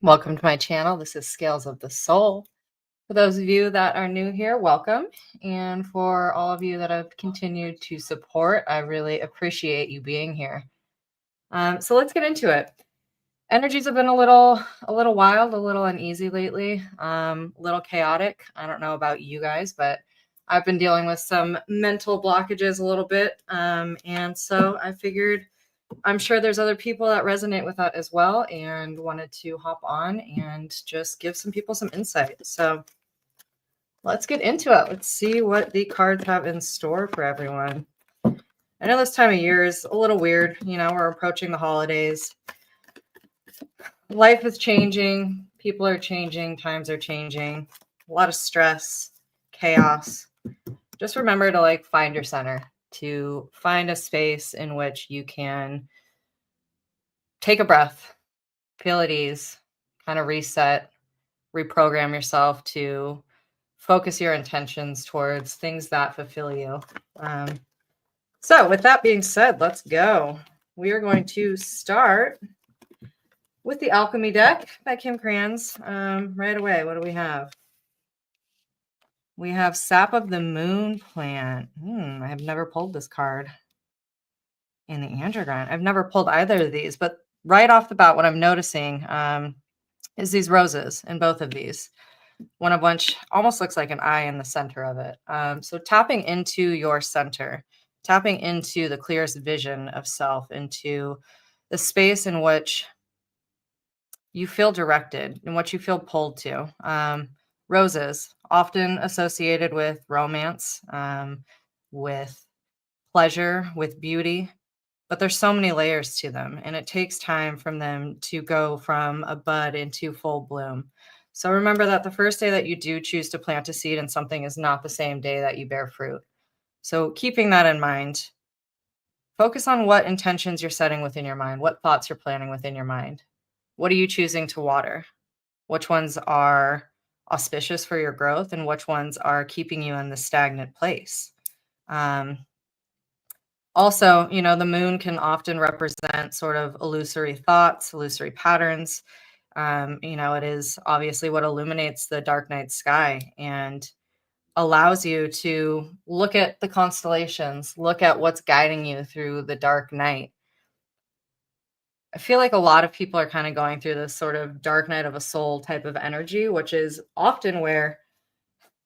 Welcome to my channel. This is Scales of the Soul. For those of you that are new here, welcome. And for all of you that have continued to support, I really appreciate you being here. So let's get into it. Energies have been a little wild, a little uneasy lately, a little chaotic. I don't know about you guys, but I've been dealing with some mental blockages a little bit. And so I figured I'm sure there's other people that resonate with that as well and wanted to hop on and just give some people some insight. So let's get into it. Let's see what the cards have in store for everyone. I know this time of year is a little weird. You know, we're approaching the holidays. Life is changing. People are changing. Times are changing. A lot of stress, chaos. Just remember to find your center, to find a space in which you can take a breath, feel at ease, kind of reset, reprogram yourself to focus your intentions towards things that fulfill you. So with that being said, let's go. We are going to start with the Alchemy deck by Kim Krans. Right away, what do we have? We have Sap of the Moon Plant. I have never pulled this card in the Androgyne. I've never pulled either of these, but right off the bat, what I'm noticing is these roses in both of these. One of which almost looks like an eye in the center of it. So tapping into your center, tapping into the clearest vision of self, into the space in which you feel directed and what you feel pulled to. Roses, often associated with romance, with pleasure, with beauty, but there's so many layers to them, and it takes time from them to go from a bud into full bloom. So remember that the first day that you do choose to plant a seed in something is not the same day that you bear fruit. So keeping that in mind, focus on what intentions you're setting within your mind, what thoughts you're planning within your mind. What are you choosing to water? Which ones are auspicious for your growth and which ones are keeping you in the stagnant place? Also, you know, the moon can often represent sort of illusory thoughts, illusory patterns. You know, it is obviously what illuminates the dark night sky and allows you to look at the constellations, look at what's guiding you through the dark night. I feel like a lot of people are kind of going through this sort of dark night of a soul type of energy, which is often where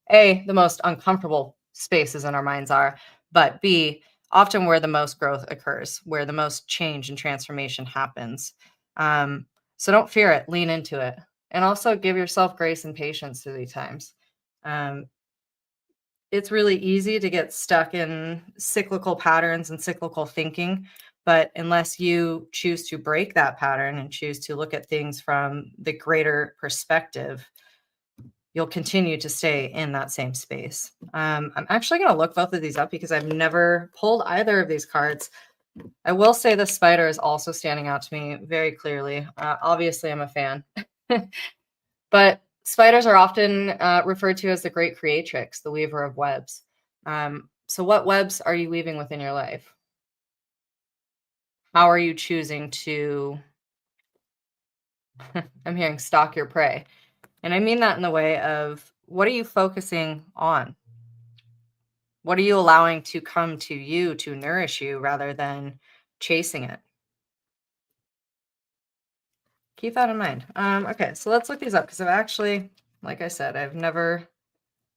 A, the most uncomfortable spaces in our minds are, but B, often where the most growth occurs, where the most change and transformation happens. So don't fear it, lean into it. And also give yourself grace and patience through these times. Um, it's really easy to get stuck in cyclical patterns and cyclical thinking. But unless you choose to break that pattern and choose to look at things from the greater perspective, you'll continue to stay in that same space. I'm actually going to look both of these up because I've never pulled either of these cards. I will say the spider is also standing out to me very clearly. Obviously, I'm a fan. But spiders are often referred to as the great creatrix, the weaver of webs. So what webs are you weaving within your life? How are you choosing to, I'm hearing stalk your prey. And I mean that in the way of what are you focusing on? What are you allowing to come to you to nourish you rather than chasing it? Keep that in mind. Okay, so let's look these up because I've actually, like I said, I've never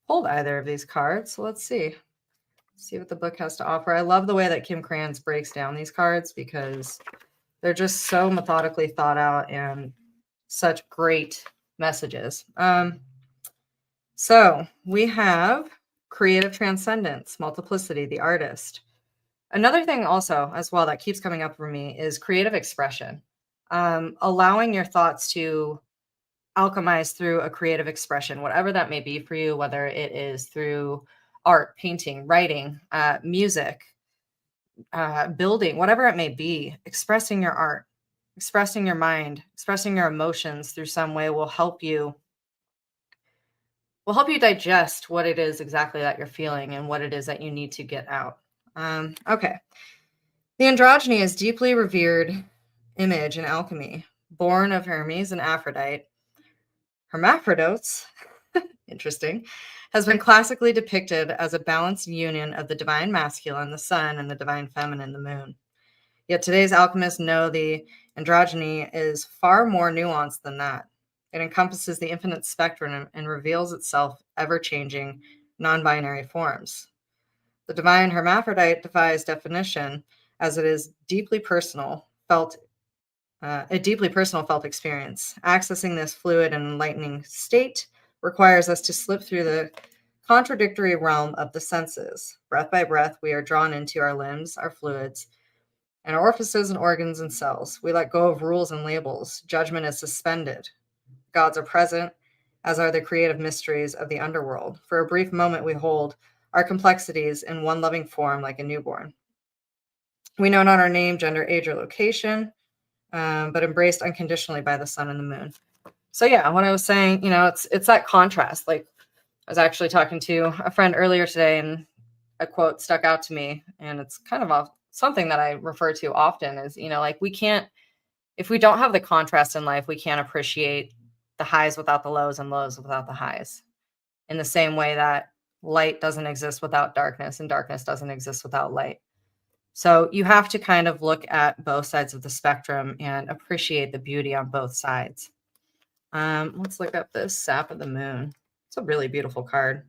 pulled either of these cards. So let's see. See what the book has to offer. I love the way that Kim Krans breaks down these cards because they're just so methodically thought out and such great messages. So we have creative transcendence, multiplicity, the artist. Another thing also as well that keeps coming up for me is creative expression. Allowing your thoughts to alchemize through a creative expression, whatever that may be for you, whether it is through art, painting, writing, music, building, whatever it may be, expressing your art, expressing your mind, expressing your emotions through some way will help you digest what it is exactly that you're feeling and what it is that you need to get out. Okay. The androgyny is deeply revered image in alchemy, born of Hermes and Aphrodite. hermaphrodites, interesting, has been classically depicted as a balanced union of the divine masculine, the sun, and the divine feminine, the moon. Yet today's alchemists know the androgyny is far more nuanced than that. It encompasses the infinite spectrum and reveals itself ever-changing, non-binary forms. The divine hermaphrodite defies definition, as it is deeply personal, a deeply personal felt experience. Accessing this fluid and enlightening state requires us to slip through the contradictory realm of the senses. Breath by breath, we are drawn into our limbs, our fluids, and our orifices and organs and cells. We let go of rules and labels. Judgment is suspended. Gods are present, as are the creative mysteries of the underworld. For a brief moment, we hold our complexities in one loving form like a newborn. We know not our name, gender, age, or location, but embraced unconditionally by the sun and the moon. So yeah, when I was saying, it's that contrast. Like, I was actually talking to a friend earlier today, and a quote stuck out to me, and it's kind of something that I refer to often is, like, if we don't have the contrast in life, we can't appreciate the highs without the lows and lows without the highs. In the same way that light doesn't exist without darkness and darkness doesn't exist without light. So you have to kind of look at both sides of the spectrum and appreciate the beauty on both sides. Let's look up this Sap of the Moon. It's a really beautiful card.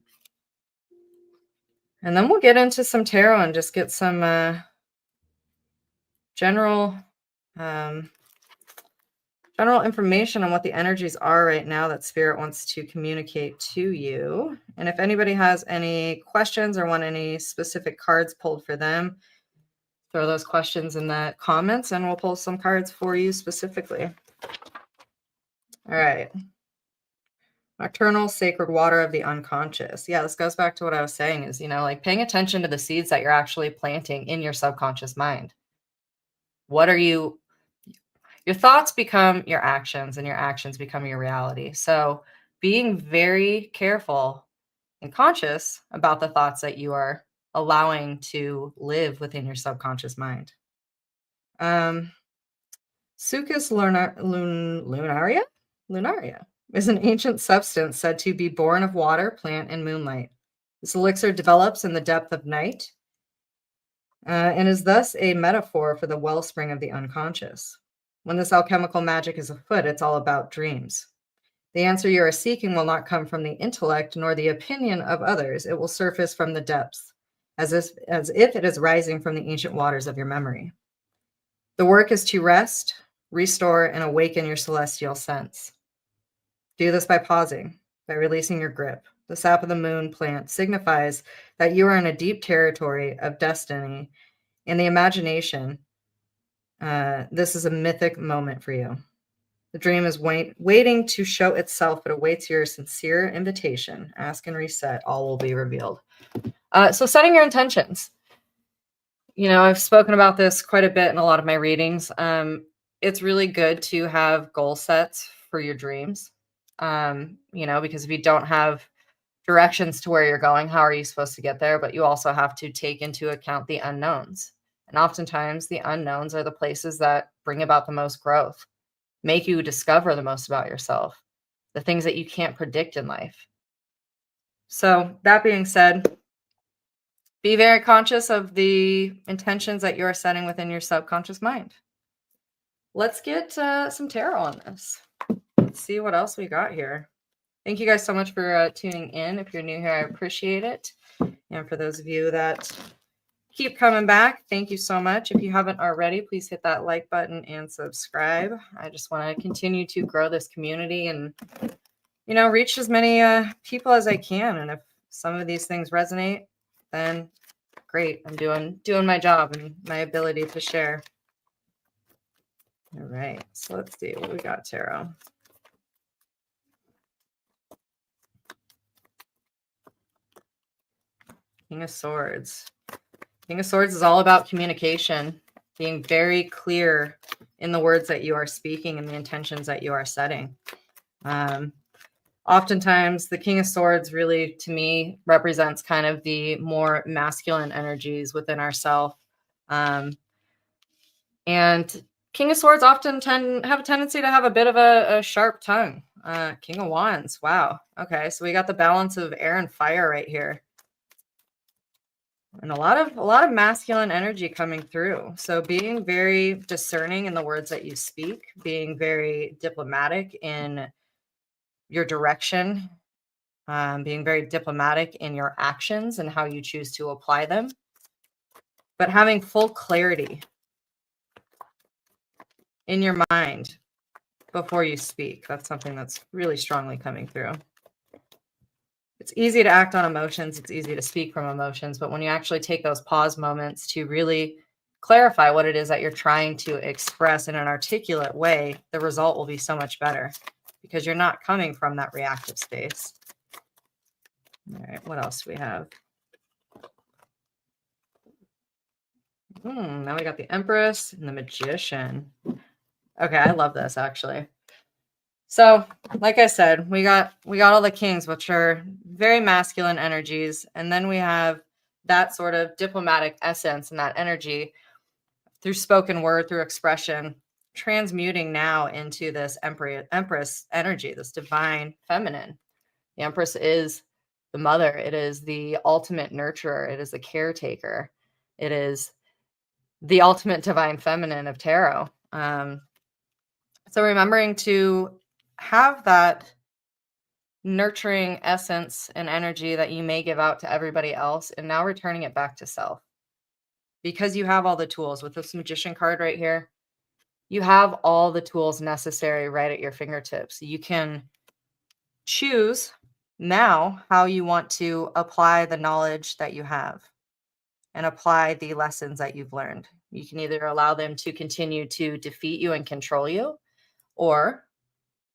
And then we'll get into some tarot and just get some general information on what the energies are right now that Spirit wants to communicate to you. And if anybody has any questions or want any specific cards pulled for them, throw those questions in the comments and we'll pull some cards for you specifically. All right. Nocturnal sacred water of the unconscious. Yeah, this goes back to what I was saying is, like paying attention to the seeds that you're actually planting in your subconscious mind. Your thoughts become your actions and your actions become your reality. So being very careful and conscious about the thoughts that you are allowing to live within your subconscious mind. Sucus lunaria is an ancient substance said to be born of water, plant, and moonlight. This elixir develops in the depth of night and is thus a metaphor for the wellspring of the unconscious. When this alchemical magic is afoot, it's all about dreams. The answer you are seeking will not come from the intellect nor the opinion of others. It will surface from the depths, as if it is rising from the ancient waters of your memory. The work is to rest, restore, and awaken your celestial sense. Do this by pausing, by releasing your grip. The sap of the moon plant signifies that you are in a deep territory of destiny. In the imagination, this is a mythic moment for you. The dream is waiting to show itself. It awaits your sincere invitation. Ask and reset. All will be revealed. So setting your intentions. I've spoken about this quite a bit in a lot of my readings. It's really good to have goal sets for your dreams. Because if you don't have directions to where you're going, how are you supposed to get there? But you also have to take into account the unknowns. And oftentimes the unknowns are the places that bring about the most growth, make you discover the most about yourself, the things that you can't predict in life. So that being said, be very conscious of the intentions that you're setting within your subconscious mind. Let's get some tarot on this. Let's see what else we got here. Thank you guys so much for tuning in. If you're new here, I appreciate it. And for those of you that keep coming back, thank you so much. If you haven't already, please hit that like button and subscribe. I just want to continue to grow this community and, reach as many people as I can. And if some of these things resonate, then great. I'm doing my job and my ability to share. All right. So let's see what we got, tarot. King of Swords. King of Swords is all about communication, being very clear in the words that you are speaking and the intentions that you are setting. Oftentimes, the King of Swords really, to me, represents kind of the more masculine energies within ourselves. And King of Swords often have a tendency to have a bit of a sharp tongue. King of Wands. Wow. Okay, so we got the balance of air and fire right here. And a lot of masculine energy coming through. So being very discerning in the words that you speak, being very diplomatic in your direction, being very diplomatic in your actions and how you choose to apply them, but having full clarity in your mind before you speak. That's something that's really strongly coming through. It's easy to act on emotions. It's easy to speak from emotions, but when you actually take those pause moments to really clarify what it is that you're trying to express in an articulate way, the result will be so much better because you're not coming from that reactive space. All right, what else do we have? Now we got the Empress and the Magician. Okay, I love this actually. So, like I said, we got all the kings, which are very masculine energies, and then we have that sort of diplomatic essence and that energy through spoken word, through expression, transmuting now into this Empress energy, this divine feminine. The Empress is the mother. It is the ultimate nurturer. It is the caretaker. It is the ultimate divine feminine of tarot. So remembering to have that nurturing essence and energy that you may give out to everybody else, and now returning it back to self. Because you have all the tools with this Magician card right here, you have all the tools necessary right at your fingertips. You can choose now how you want to apply the knowledge that you have and apply the lessons that you've learned. You can either allow them to continue to defeat you and control you, or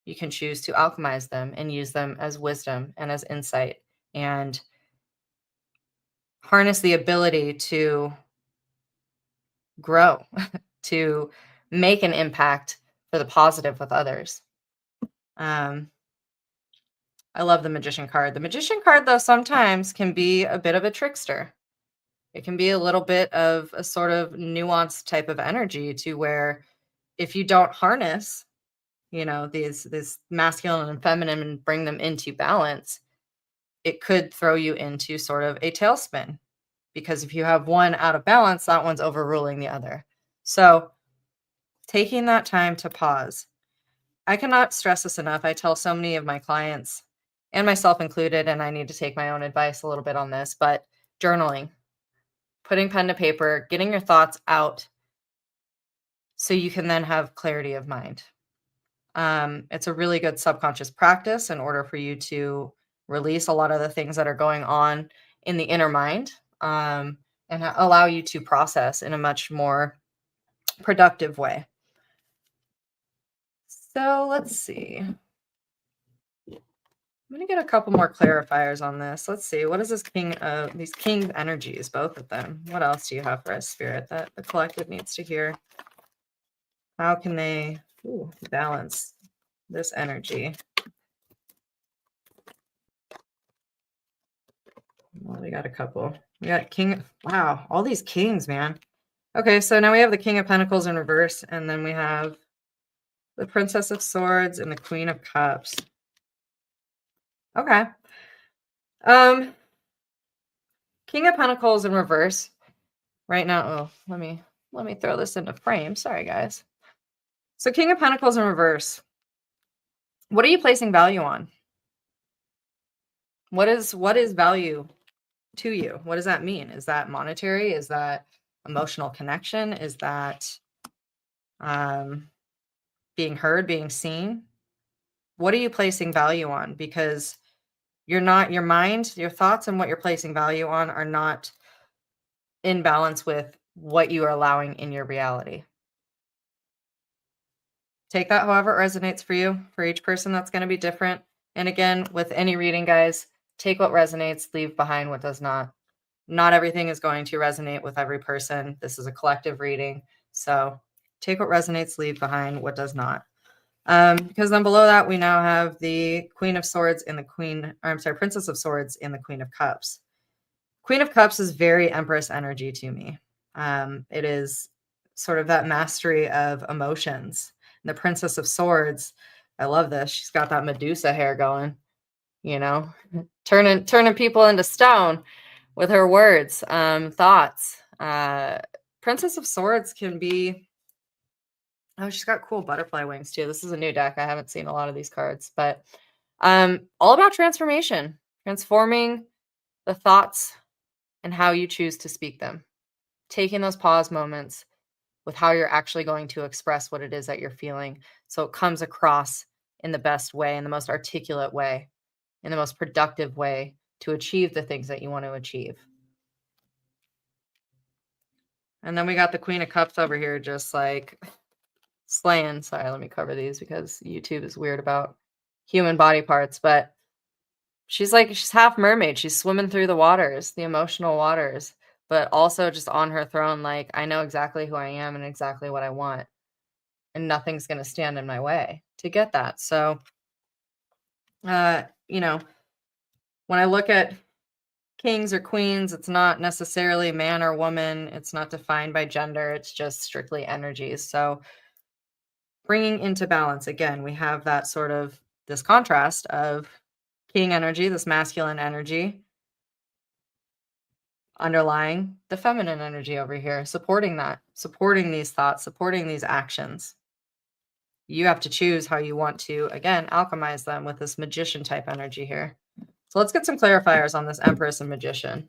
you can choose to alchemize them and use them as wisdom and as insight and harness the ability to grow, to make an impact for the positive with others. I love the Magician card. The Magician card, though, sometimes can be a bit of a trickster. It can be a little bit of a sort of nuanced type of energy to where if you don't harness, these masculine and feminine and bring them into balance, it could throw you into sort of a tailspin. Because if you have one out of balance, that one's overruling the other. So taking that time to pause. I cannot stress this enough. I tell so many of my clients, and myself included, and I need to take my own advice a little bit on this, but journaling, putting pen to paper, getting your thoughts out so you can then have clarity of mind. It's a really good subconscious practice in order for you to release a lot of the things that are going on in the inner mind, and allow you to process in a much more productive way. So let's see. I'm going to get a couple more clarifiers on this. Let's see. What is this these king energies, both of them? What else do you have for us, Spirit, that the collective needs to hear? How can they balance this energy? Well, we got a couple. We got king. Wow, all these kings, man. Okay, so now we have the King of Pentacles in reverse, and then we have the Princess of Swords and the Queen of Cups. Okay. King of Pentacles in reverse right now. Oh, let me throw this into frame. Sorry, guys. So King of Pentacles in reverse. What are you placing value on? What is value to you? What does that mean? Is that monetary? Is that emotional connection? Is that being heard, being seen? What are you placing value on? Because your mind, your thoughts, and what you're placing value on are not in balance with what you are allowing in your reality. Take that however it resonates for you. For each person, that's going to be different. And again, with any reading, guys, take what resonates, leave behind what does not. Not everything is going to resonate with every person. This is a collective reading. So take what resonates, leave behind what does not. Because then below that, we now have the Queen of Swords and the Princess of Swords and the Queen of Cups. Queen of Cups is very Empress energy to me. It is sort of that mastery of emotions. And the Princess of Swords I love this. She's got that Medusa hair going, turning people into stone with her words, thoughts. Princess of Swords can be, oh, she's got cool butterfly wings too. This is a new deck. I haven't seen a lot of these cards, but all about transformation, transforming the thoughts and how you choose to speak them, taking those pause moments with how you're actually going to express what it is that you're feeling, so it comes across in the best way, in the most articulate way, in the most productive way to achieve the things that you want to achieve. And then we got the Queen of Cups over here, just like slaying. Sorry, let me cover these because YouTube is weird about human body parts, but she's half mermaid. She's swimming through the waters, the emotional waters, but also just on her throne, like, I know exactly who I am and exactly what I want, and nothing's going to stand in my way to get that. So, when I look at kings or queens, it's not necessarily man or woman. It's not defined by gender. It's just strictly energies. So bringing into balance, again, we have that sort of this contrast of king energy, this masculine energy, underlying the feminine energy over here, supporting that, supporting these thoughts, supporting these actions. You have to choose how you want to, again, alchemize them with this magician type energy here. So let's get some clarifiers on this Empress and Magician.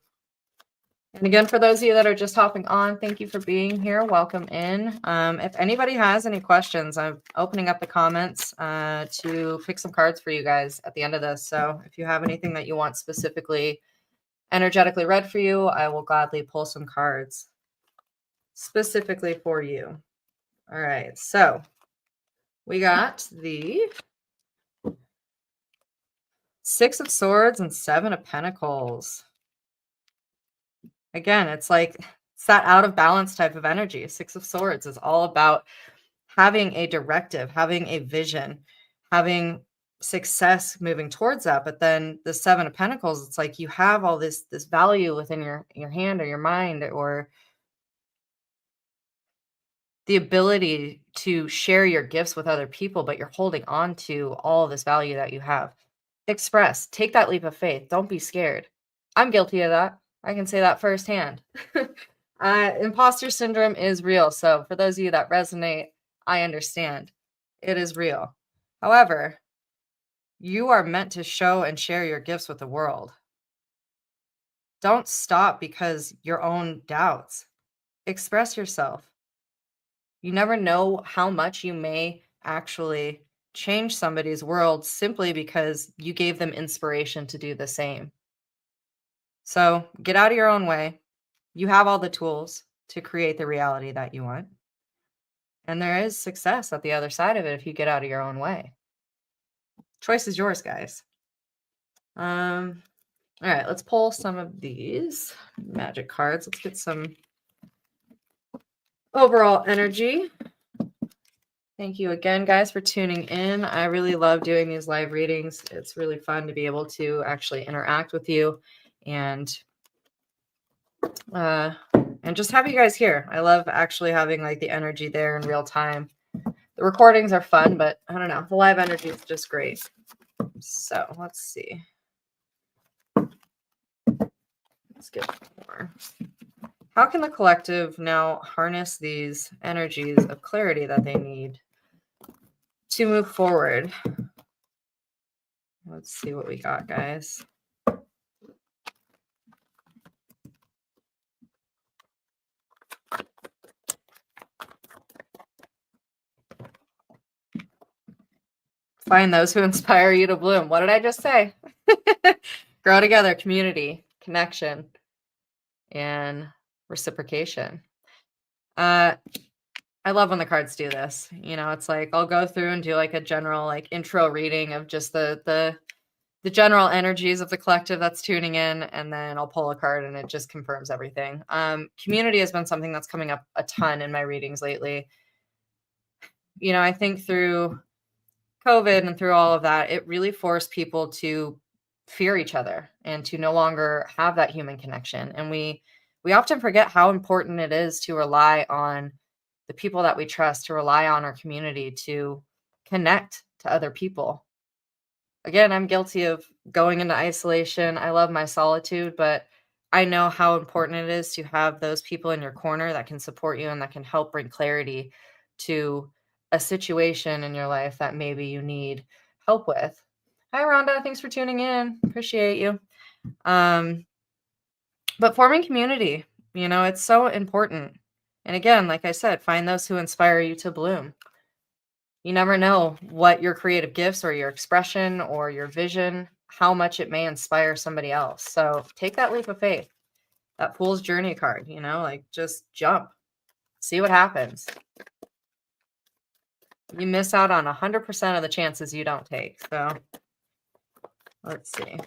And again, for those of you that are just hopping on, thank you for being here. Welcome in. If anybody has any questions, I'm opening up the comments to pick some cards for you guys at the end of this. So if you have anything that you want specifically energetically read for you, I will gladly pull some cards specifically for you. All right, so we got the Six of Swords and Seven of Pentacles. Again, it's like it's that out of balance type of energy. Six of Swords is all about having a directive, having a vision, having success moving towards that. But then the Seven of Pentacles, it's like you have all this value within your hand or your mind, or the ability to share your gifts with other people, but you're holding on to all this value that you have. Express, take that leap of faith. Don't be scared. I'm guilty of that. I can say that firsthand. Imposter syndrome is real. So for those of you that resonate, I understand. It is real. However, you are meant to show and share your gifts with the world. Don't stop because your own doubts. Express yourself. You never know how much you may actually change somebody's world simply because you gave them inspiration to do the same. So get out of your own way. You have all the tools to create the reality that you want. And there is success at the other side of it if you get out of your own way. Choice is yours, guys. All right, let's pull some of these magic cards. Let's get some overall energy. Thank you again, guys, for tuning in. I really love doing these live readings. It's really fun to be able to actually interact with you and just have you guys here. I love actually having like the energy there in real time. The recordings are fun, but I don't know. The live energy is just great. So let's see. Let's get more. How can the collective now harness these energies of clarity that they need to move forward? Let's see what we got, guys. Find those who inspire you to bloom. What did I just say? Grow together, community, connection, and reciprocation. I love when the cards do this. It's like I'll go through and do like a general like intro reading of just the general energies of the collective that's tuning in, and then I'll pull a card and it just confirms everything. Community has been something that's coming up a ton in my readings lately. I think through COVID and through all of that, it really forced people to fear each other and to no longer have that human connection. And we often forget how important it is to rely on the people that we trust, to rely on our community, to connect to other people. Again, I'm guilty of going into isolation. I love my solitude, but I know how important it is to have those people in your corner that can support you and that can help bring clarity to a situation in your life that maybe you need help with. Hi, Rhonda. Thanks for tuning in. Appreciate you. But forming community, it's so important. And again, like I said, find those who inspire you to bloom. You never know what your creative gifts or your expression or your vision, how much it may inspire somebody else. So take that leap of faith, that Fool's Journey card, just jump, see what happens. You miss out on 100% of the chances you don't take. So let's see.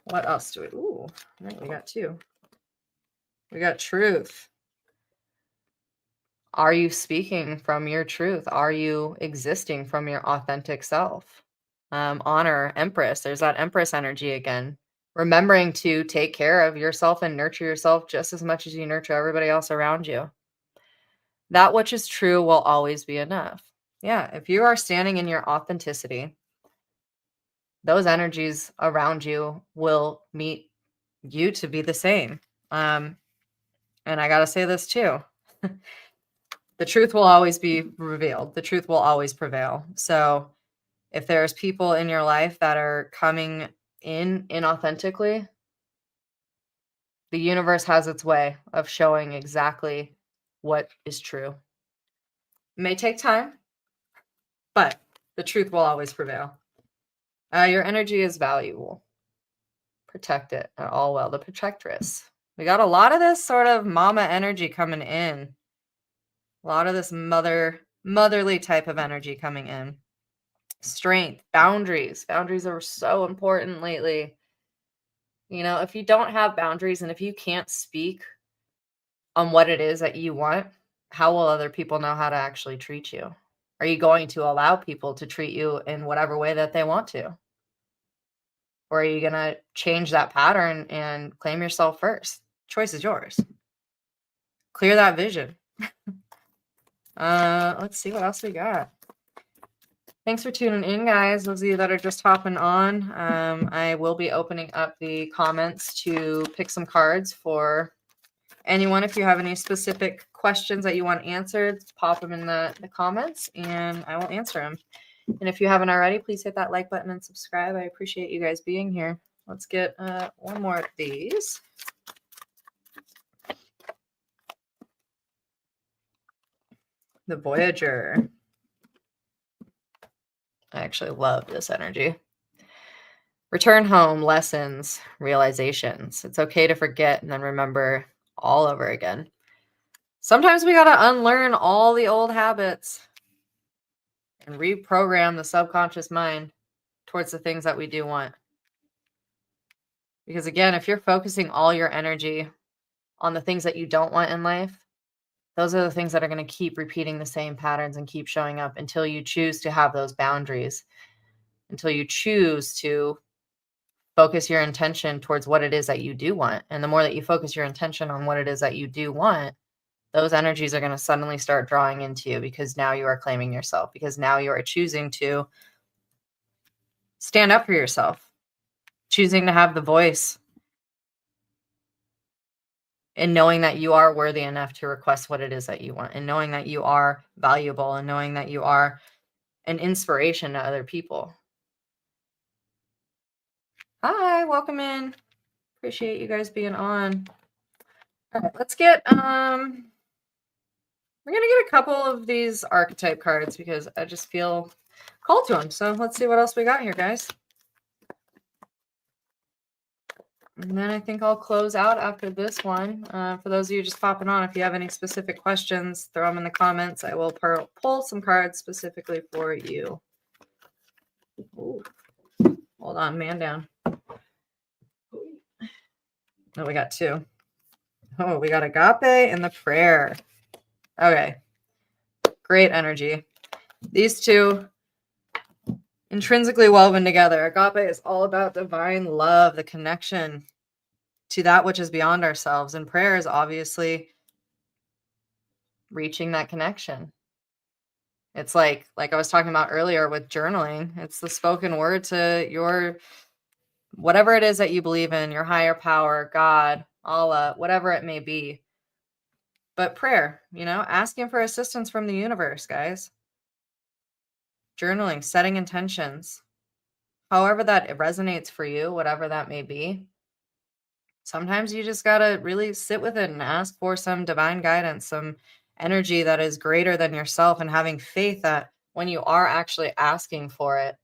What else do we, ooh, we got two. We got truth. Are you speaking from your truth? Are you existing from your authentic self? Honor, Empress. There's that Empress energy again. Remembering to take care of yourself and nurture yourself just as much as you nurture everybody else around you. That which is true will always be enough. Yeah, if you are standing in your authenticity, those energies around you will meet you to be the same. And I got to say this too. The truth will always be revealed. The truth will always prevail. So if there's people in your life that are coming in inauthentically, the universe has its way of showing exactly what is true. It may take time, but the truth will always prevail. Your energy is valuable. Protect it at all well. The protectress. We got a lot of this sort of mama energy coming in. A lot of this motherly type of energy coming in. Strength, boundaries. Boundaries are so important lately. If you don't have boundaries and if you can't speak on what it is that you want, how will other people know how to actually treat you? Are you going to allow people to treat you in whatever way that they want to? Or are you going to change that pattern and claim yourself first? Choice is yours. Clear that vision. Let's see what else we got. Thanks for tuning in, guys. Those of you that are just hopping on, I will be opening up the comments to pick some cards for anyone. If you have any specific questions that you want answered, pop them in the comments and I will answer them. And if you haven't already, please hit that like button and subscribe. I appreciate you guys being here. Let's get one more of these. The Voyager. I actually love this energy. Return home, lessons, realizations. It's okay to forget and then remember all over again. Sometimes we got to unlearn all the old habits and reprogram the subconscious mind towards the things that we do want. Because again, if you're focusing all your energy on the things that you don't want in life, those are the things that are going to keep repeating the same patterns and keep showing up until you choose to have those boundaries, until you choose to focus your intention towards what it is that you do want. And the more that you focus your intention on what it is that you do want, those energies are going to suddenly start drawing into you because now you are claiming yourself, because now you are choosing to stand up for yourself, choosing to have the voice, and knowing that you are worthy enough to request what it is that you want, and knowing that you are valuable, and knowing that you are an inspiration to other people. Hi, welcome in. Appreciate you guys being on. All right, let's get we're gonna get a couple of these archetype cards because I just feel called to them. So let's see what else we got here, guys. And then I think I'll close out after this one. For those of you just popping on, if you have any specific questions, throw them in the comments. I will pull some cards specifically for you. Ooh. Hold on, man down. Oh, we got two. Oh, we got Agape and the Prayer. Okay. Great energy. These two intrinsically woven together. Agape is all about divine love, the connection to that which is beyond ourselves. And prayer is obviously reaching that connection. It's like I was talking about earlier with journaling. It's the spoken word to your whatever it is that you believe in, your higher power, God, Allah, whatever it may be. But prayer, asking for assistance from the universe, guys. Journaling, setting intentions, however that it resonates for you, whatever that may be. Sometimes you just got to really sit with it and ask for some divine guidance, some energy that is greater than yourself, and having faith that when you are actually asking for it,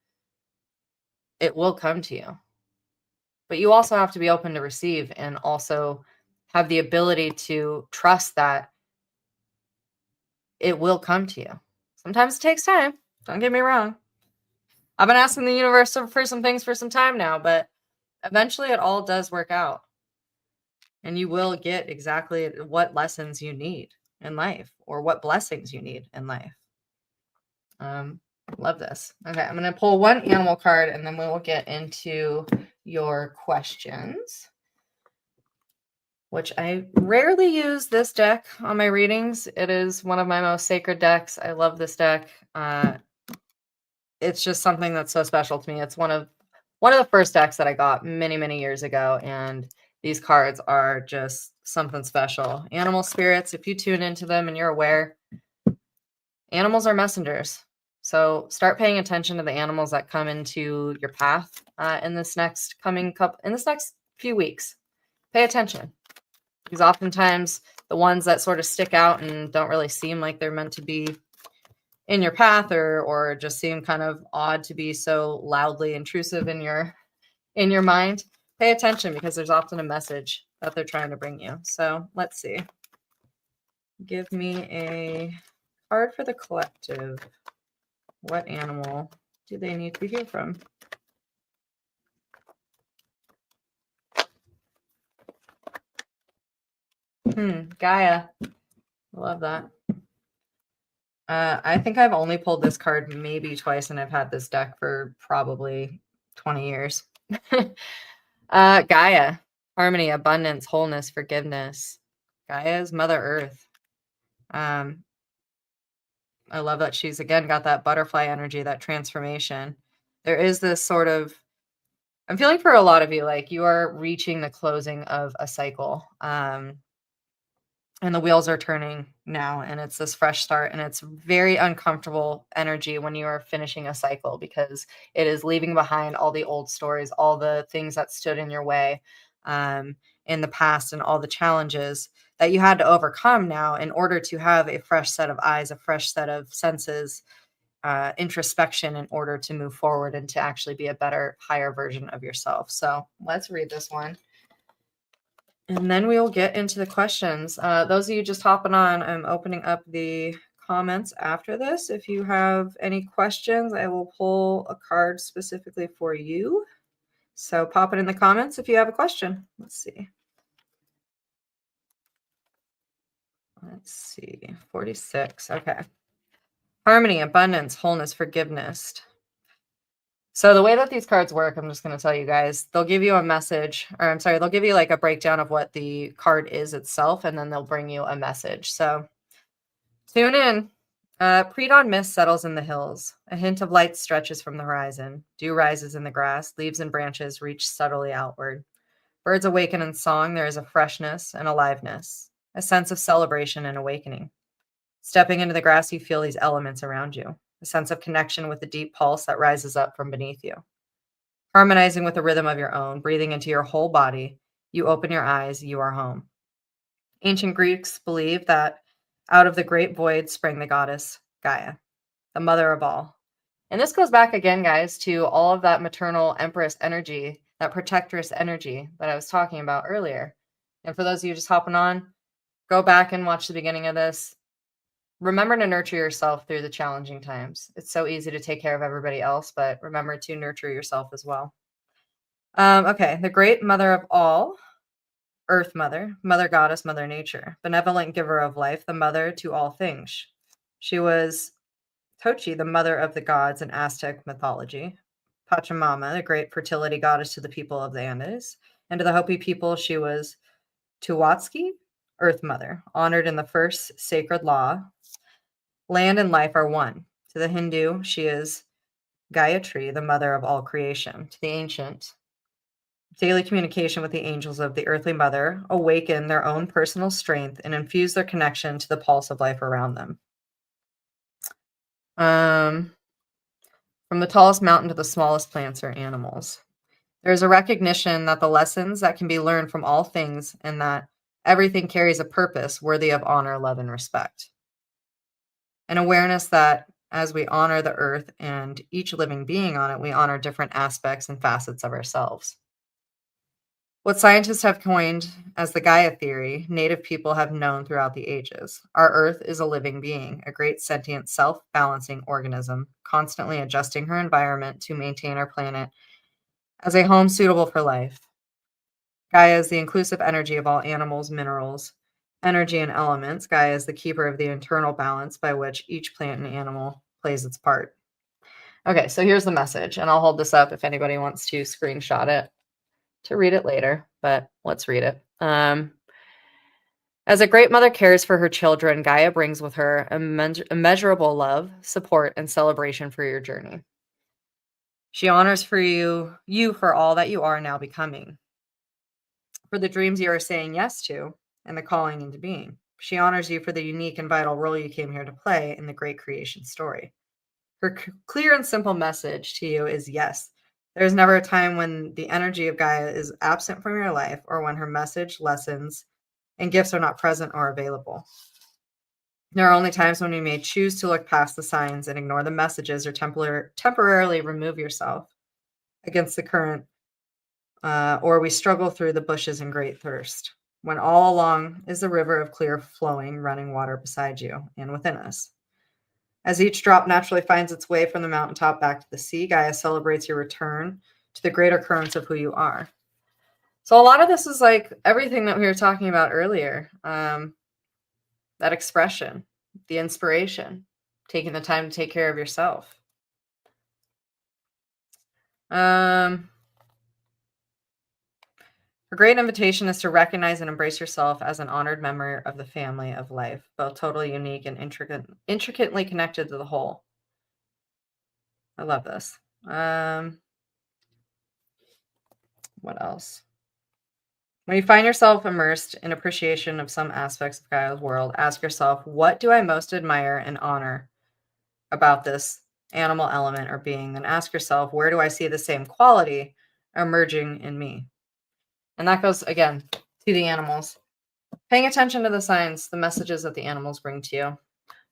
it will come to you. But you also have to be open to receive and also have the ability to trust that it will come to you. Sometimes it takes time. Don't get me wrong. I've been asking the universe for some things for some time now, but eventually it all does work out. And you will get exactly what lessons you need in life or what blessings you need in life. Love this. Okay, I'm going to pull one animal card and then we will get into your questions, which I rarely use this deck on my readings. It is one of my most sacred decks. I love this deck. It's just something that's so special to me. It's one of the first decks that I got many, many years ago, and these cards are just something special. Animal spirits, if you tune into them and you're aware, animals are messengers. So start paying attention to the animals that come into your path in this next few weeks. Pay attention, because oftentimes the ones that sort of stick out and don't really seem like they're meant to be in your path or just seem kind of odd to be so loudly intrusive in your mind, pay attention, because there's often a message that they're trying to bring you. So let's see. Give me a card for the collective. What animal do they need to hear from? Gaia. Love that. I think I've only pulled this card maybe twice, and I've had this deck for probably 20 years. Gaia. Harmony, abundance, wholeness, forgiveness. Gaia is Mother Earth. I love that she's, again, got that butterfly energy, that transformation. There is this sort of, I'm feeling for a lot of you, like you are reaching the closing of a cycle. And the wheels are turning now, and it's this fresh start, and it's very uncomfortable energy when you are finishing a cycle, because it is leaving behind all the old stories, all the things that stood in your way in the past, and all the challenges that you had to overcome now in order to have a fresh set of eyes, a fresh set of senses, introspection, in order to move forward and to actually be a better, higher version of yourself. So let's read this one. And then we'll get into the questions. Those of you just hopping on, I'm opening up the comments after this. If you have any questions, I will pull a card specifically for you. So pop it in the comments if you have a question. Let's see. 46. Okay. Harmony, abundance, wholeness, forgiveness. So the way that these cards work, I'm just going to tell you guys, they'll give you a message, or I'm sorry, they'll give you like a breakdown of what the card is itself, and then they'll bring you a message. So tune in. Pre-dawn mist settles in the hills. A hint of light stretches from the horizon. Dew rises in the grass. Leaves and branches reach subtly outward. Birds awaken in song. There is a freshness and aliveness, a sense of celebration and awakening. Stepping into the grass, you feel these elements around you, a sense of connection with the deep pulse that rises up from beneath you. Harmonizing with a rhythm of your own, breathing into your whole body, you open your eyes, you are home. Ancient Greeks believed that out of the great void sprang the goddess Gaia, the mother of all. And this goes back again, guys, to all of that maternal empress energy, that protectress energy that I was talking about earlier. And for those of you just hopping on, go back and watch the beginning of this. Remember to nurture yourself through the challenging times. It's so easy to take care of everybody else, but remember to nurture yourself as well. Okay, the great mother of all, Earth Mother, Mother Goddess, Mother Nature, benevolent giver of life, the mother to all things. She was Tochi, the mother of the gods in Aztec mythology. Pachamama, the great fertility goddess to the people of the Andes. And to the Hopi people, she was Tuwatski, Earth Mother, honored in the first sacred law. Land and life are one. To the Hindu, she is Gayatri, the mother of all creation. To the ancient, daily communication with the angels of the earthly mother awaken their own personal strength and infuse their connection to the pulse of life around them. From the tallest mountain to the smallest plants or animals. There's a recognition that the lessons that can be learned from all things and that everything carries a purpose worthy of honor, love, and respect. An awareness that as we honor the earth and each living being on it, we honor different aspects and facets of ourselves. What scientists have coined as the Gaia theory, native people have known throughout the ages. Our earth is a living being, a great sentient self-balancing organism, constantly adjusting her environment to maintain our planet as a home suitable for life. Gaia is the inclusive energy of all animals, minerals, energy, and elements. Gaia is the keeper of the internal balance by which each plant and animal plays its part. Okay, so here's the message, and I'll hold this up if anybody wants to screenshot it to read it later, but let's read it. As a great mother cares for her children, Gaia brings with her immeasurable love, support, and celebration for your journey. She honors for you for all that you are now becoming, for the dreams you are saying yes to, and the calling into being. She honors you for the unique and vital role you came here to play in the great creation story. Her clear and simple message to you is yes. There is never a time when the energy of Gaia is absent from your life or when her message, lessons, and gifts are not present or available. There are only times when you may choose to look past the signs and ignore the messages or temporarily remove yourself against the current, or we struggle through the bushes in great thirst, when all along is the river of clear flowing running water beside you and within us. As each drop naturally finds its way from the mountaintop back to the sea, Gaia celebrates your return to the greater currents of who you are. So a lot of this is like everything that we were talking about earlier. That expression, the inspiration, taking the time to take care of yourself. Her great invitation is to recognize and embrace yourself as an honored member of the family of life, both totally unique and intricately connected to the whole. I love this. What else? When you find yourself immersed in appreciation of some aspects of Gaia's world, ask yourself, what do I most admire and honor about this animal element or being? Then ask yourself, where do I see the same quality emerging in me? And that goes, again, to the animals. Paying attention to the signs, the messages that the animals bring to you. I'm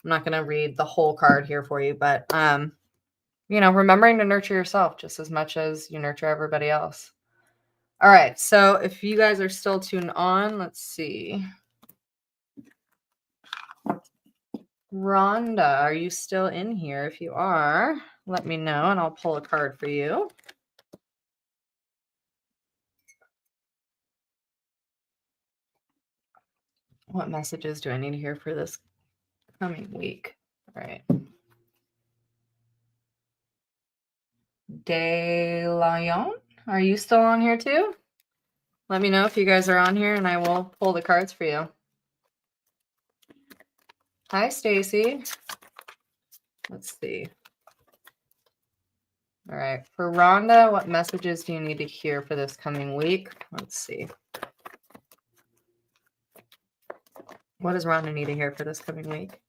not going to read the whole card here for you, but, remembering to nurture yourself just as much as you nurture everybody else. All right, so if you guys are still tuned on, let's see. Rhonda, are you still in here? If you are, let me know and I'll pull a card for you. What messages do I need to hear for this coming week? All right. De Lion, are you still on here too? Let me know if you guys are on here and I will pull the cards for you. Hi, Stacy. Let's see. All right. For Rhonda, what messages do you need to hear for this coming week? Let's see. What does Rhonda need to hear for this coming week?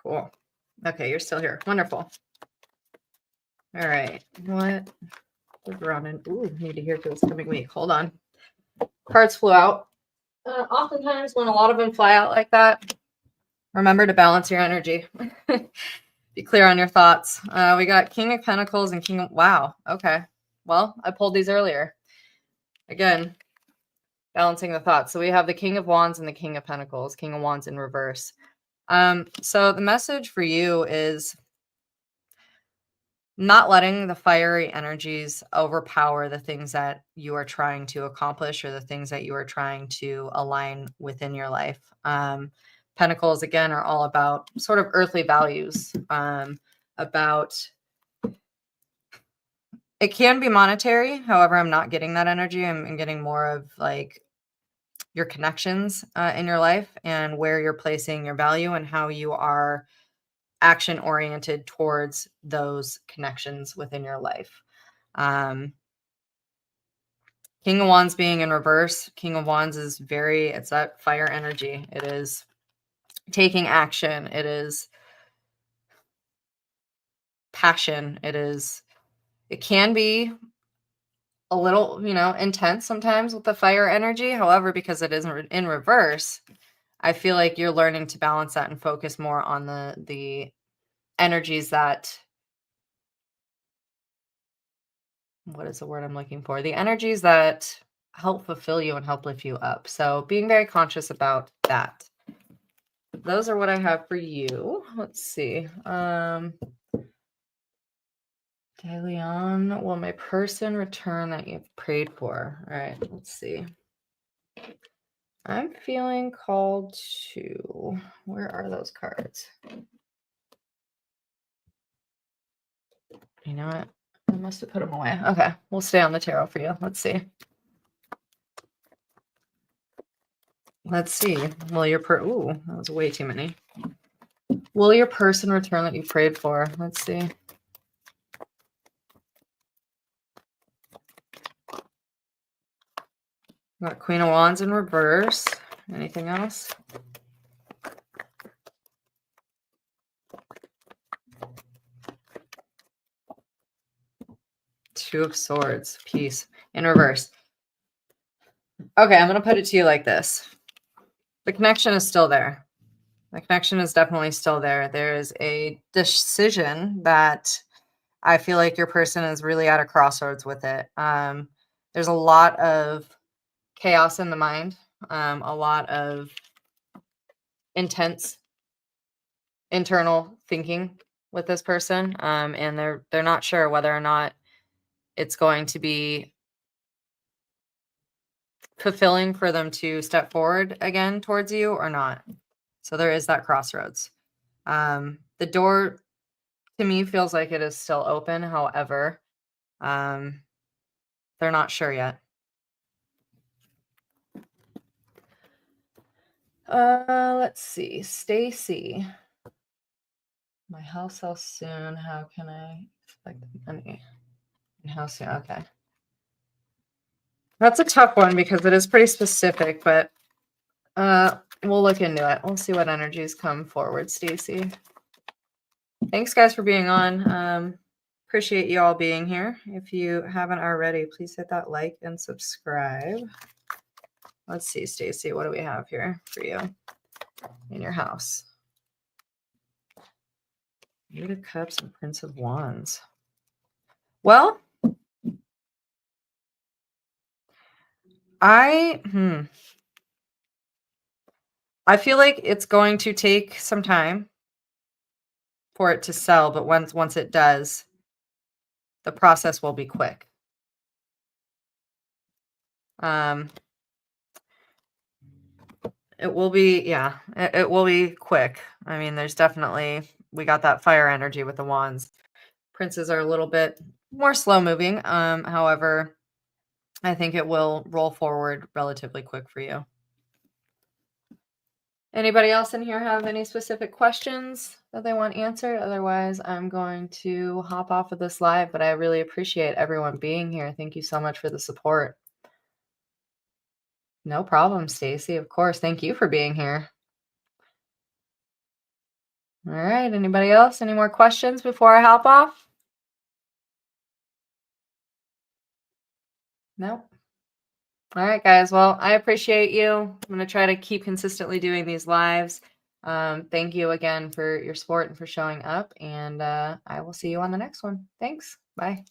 Cool. Okay, you're still here. Wonderful. All right. What does Rhonda need to hear for this coming week? Hold on. Cards flew out. Oftentimes when a lot of them fly out like that, remember to balance your energy. Be clear on your thoughts. We got King of Pentacles and King of... Wow. Okay. Well, I pulled these earlier. Again, balancing the thoughts. So we have the King of Wands and the King of Pentacles. King of Wands in reverse. So the message for you is not letting the fiery energies overpower the things that you are trying to accomplish or the things that you are trying to align within your life. Pentacles, again, are all about sort of earthly values, about it can be monetary. However, I'm not getting that energy. I'm getting more of like your connections in your life and where you're placing your value and how you are action oriented towards those connections within your life. King of Wands being in reverse, King of Wands is it's that fire energy. It is taking action. It is passion. It can be a little, intense sometimes with the fire energy. However, because it is in reverse, I feel like you're learning to balance that and focus more on the energies that, what is the word I'm looking for? The energies that help fulfill you and help lift you up. So being very conscious about that. Those are what I have for you. Let's see. Leon, will my person return that you've prayed for? All right, let's see. I'm feeling called to, where are those cards? You know what? I must have put them away. Okay, we'll stay on the tarot for you. Let's see. Will your ooh, that was way too many. Will your person return that you prayed for? Let's see. Got Queen of Wands in reverse. Anything else? Two of Swords, Peace in reverse. Okay, I'm going to put it to you like this. The connection is still there. The connection is definitely still there. There is a decision that I feel like your person is really at a crossroads with it. There's a lot of chaos in the mind, a lot of intense internal thinking with this person, and they're not sure whether or not it's going to be fulfilling for them to step forward again towards you or not. So there is that crossroads. The door to me feels like it is still open. However, they're not sure yet. Let's see. Stacy. My house sells soon. How can I expect money? How soon? Okay. That's a tough one because it is pretty specific, but we'll look into it. We'll see what energies come forward, Stacy. Thanks, guys, for being on. Appreciate you all being here. If you haven't already, please hit that like and subscribe. Let's see, Stacy, what do we have here for you in your house? Eight of Cups and Prince of Wands. Well, I feel like it's going to take some time for it to sell, but once it does, the process will be quick. It will be, it will be quick. I mean, there's definitely, we got that fire energy with the wands. Princes are a little bit more slow moving. However, I think it will roll forward relatively quick for you. Anybody else in here have any specific questions that they want answered? Otherwise, I'm going to hop off of this live, but I really appreciate everyone being here. Thank you so much for the support. No problem, Stacy. Of course. Thank you for being here. All right. Anybody else? Any more questions before I hop off? Nope. All right, guys. Well, I appreciate you. I'm going to try to keep consistently doing these lives. Thank you again for your support and for showing up. And I will see you on the next one. Thanks. Bye.